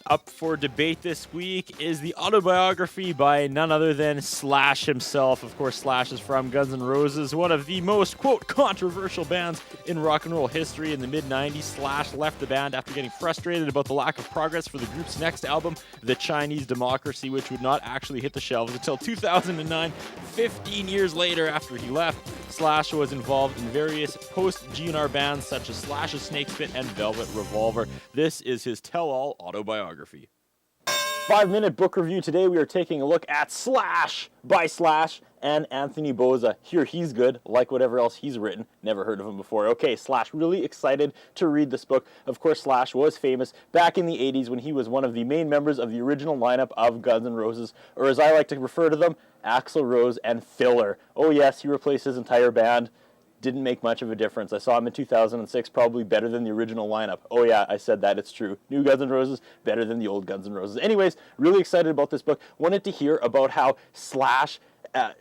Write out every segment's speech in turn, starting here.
Up for debate this week is the autobiography by none other than Slash himself. Of course, Slash is from Guns N' Roses, one of the most, quote, controversial bands in rock and roll history. In the mid-90s, Slash left the band after getting frustrated about the lack of progress for the group's next album, The Chinese Democracy, which would not actually hit the shelves until 2009. 15 years later after he left, Slash was involved in various post-GNR bands such as Slash's Snakespit and Velvet Revolver. This is his tell-all autobiography. 5-minute book review. Today we are taking a look at Slash by Slash and Anthony Bozza. Here he's good, like whatever else he's written. Never heard of him before. Okay, Slash, really excited to read this book. Of course, Slash was famous back in the 80s when he was one of the main members of the original lineup of Guns N' Roses, or as I like to refer to them, Axl Rose and Filler. Oh yes, he replaced his entire band. Didn't make much of a difference. I saw him in 2006, probably better than the original lineup. Oh yeah, I said that, it's true. New Guns N' Roses, better than the old Guns N' Roses. Anyways, really excited about this book. Wanted to hear about how Slash,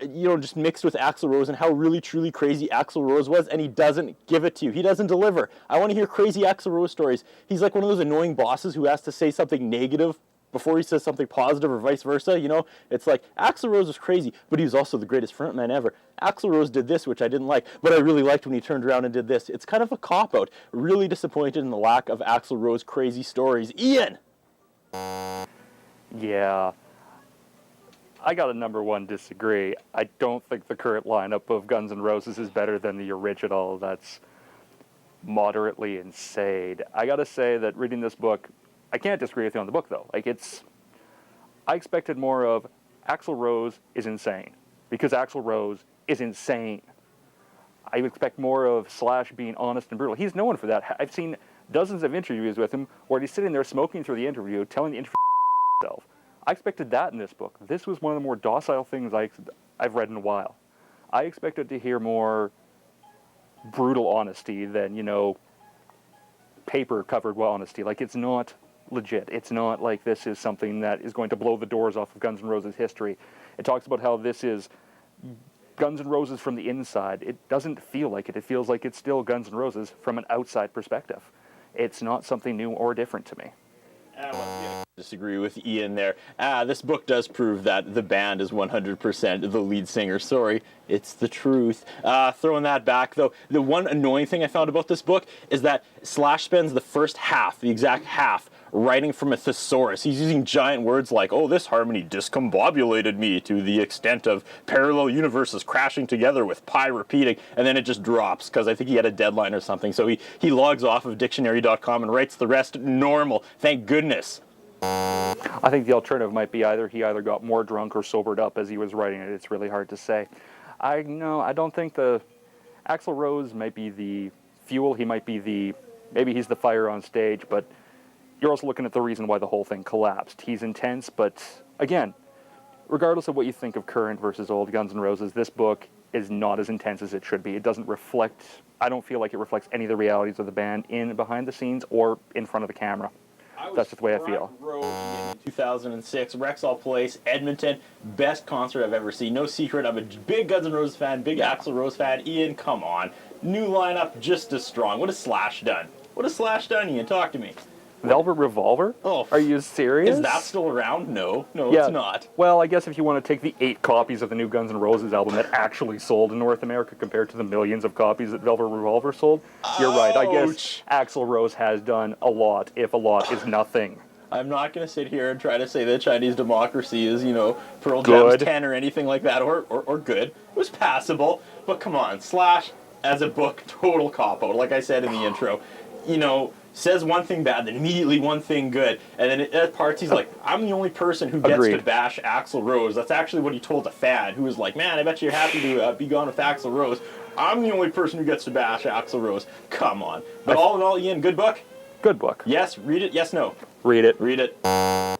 just mixed with Axl Rose and how really, truly crazy Axl Rose was, and he doesn't give it to you. He doesn't deliver. I want to hear crazy Axl Rose stories. He's like one of those annoying bosses who has to say something negative before he says something positive or vice versa, It's like, Axl Rose was crazy, but he was also the greatest frontman ever. Axl Rose did this, which I didn't like, but I really liked when he turned around and did this. It's kind of a cop-out. Really disappointed in the lack of Axl Rose crazy stories. Ian! Yeah. I got a number one disagree. I don't think the current lineup of Guns N' Roses is better than the original. That's moderately insane. I gotta say that reading this book, I can't disagree with you on the book, though. I expected more of Axl Rose is insane, because Axl Rose is insane. I expect more of Slash being honest and brutal. He's known for that. I've seen dozens of interviews with him where he's sitting there smoking through the interview, telling the interviewer himself. I expected that in this book. This was one of the more docile things I've read in a while. I expected to hear more brutal honesty than, paper-covered honesty. It's not legit. It's not like this is something that is going to blow the doors off of Guns N' Roses history. It talks about how this is Guns N' Roses from the inside. It doesn't feel like it. It feels like it's still Guns N' Roses from an outside perspective. It's not something new or different to me. Disagree with Ian there. This book does prove that the band is 100% the lead singer. Sorry, it's the truth. Throwing that back, though, the one annoying thing I found about this book is that Slash spends the first half, the exact half, writing from a thesaurus. He's using giant words like, oh, this harmony discombobulated me to the extent of parallel universes crashing together with pi repeating, and then it just drops because I think he had a deadline or something. So he logs off of dictionary.com and writes the rest normal. Thank goodness. I think the alternative might be either he got more drunk or sobered up as he was writing it. It's really hard to say. I don't think Axl Rose might be the fuel. He might be maybe he's the fire on stage, but you're also looking at the reason why the whole thing collapsed. He's intense, but again, regardless of what you think of current versus old Guns N' Roses, this book is not as intense as it should be. It doesn't reflect, I don't feel like it reflects any of the realities of the band in behind the scenes or in front of the camera. That's just the way I feel. In 2006, Rexall Place, Edmonton, best concert I've ever seen. No secret, I'm a big Guns N' Roses fan, big Axl Rose fan. Ian, come on. New lineup, just as strong. What has Slash done? Ian? Talk to me. Velvet Revolver? Oh. Are you serious? Is that still around? No, yeah. It's not. Well, I guess if you want to take the 8 copies of the new Guns N' Roses album that actually sold in North America compared to the millions of copies that Velvet Revolver sold, you're right. I guess Axl Rose has done a lot, if a lot is nothing. I'm not going to sit here and try to say that Chinese Democracy is, Pearl Jam's 10 or anything like that, or good. It was passable, but come on, Slash, as a book, total cop-out. Like I said in the intro, says one thing bad, then immediately one thing good, and then at parts he's like, I'm the only person who gets to bash Axl Rose. That's actually what he told a fan who was like, man, I bet you're happy to be gone with Axl Rose. I'm the only person who gets to bash Axl Rose. Come on. But all in all, Ian, good book? Good book. Yes, read it, yes, no? Read it. Read it.